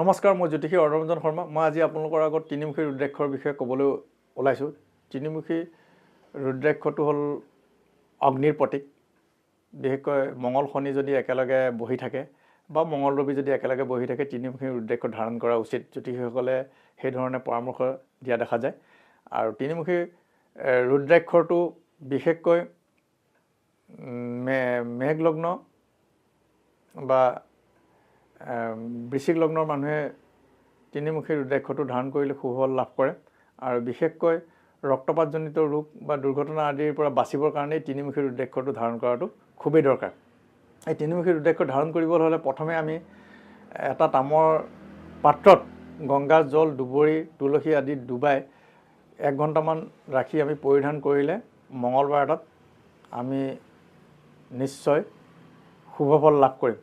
নমস্কাৰ, মই জ্যোতিষী অৰবিন্দ শৰ্মা। মই আজি আপোনালোকৰ আগত তিনিমুখী ৰুদ্ৰাক্ষৰ বিষয়ে ক'বলৈ ওলাইছোঁ। তিনিমুখী ৰুদ্ৰাক্ষটো হ'ল অগ্নিৰ প্ৰতীক। বিশেষকৈ মঙল শনি যদি একেলগে বহি থাকে বা মঙল ৰবি যদি একেলগে বহি থাকে, তিনিমুখী ৰুদ্ৰাক্ষ ধাৰণ কৰা উচিত। জ্যোতিষীসকলে সেইধৰণে পৰামৰ্শ দিয়া দেখা যায়। আৰু তিনিমুখী ৰুদ্ৰাক্ষৰটো বিশেষকৈ মেঘ লগ্ন বা বৃশ্চিক লগ্নৰ মানুহে তিনিমুখী ৰুদ্ৰাক্ষটো ধাৰণ কৰিলে সুফল লাভ কৰে। আৰু বিশেষকৈ ৰক্তপাতজনিত ৰোগ বা দুৰ্ঘটনা আদিৰ পৰা বাচিবৰ কাৰণে তিনিমুখী ৰুদ্ৰাক্ষটো ধাৰণ কৰাটো খুবেই দৰকাৰ। এই তিনিমুখী ৰুদ্ৰাক্ষ ধাৰণ কৰিবলৈ হ'লে প্ৰথমে আমি এটা তামৰ পাত্ৰত গংগা জল, দুবৰি, তুলসী আদি ডুবাই 1 ঘণ্টামান ৰাখি আমি পৰিধান কৰিলে মঙলবাৰ এটাত আমি নিশ্চয় শুভফল লাভ কৰিম।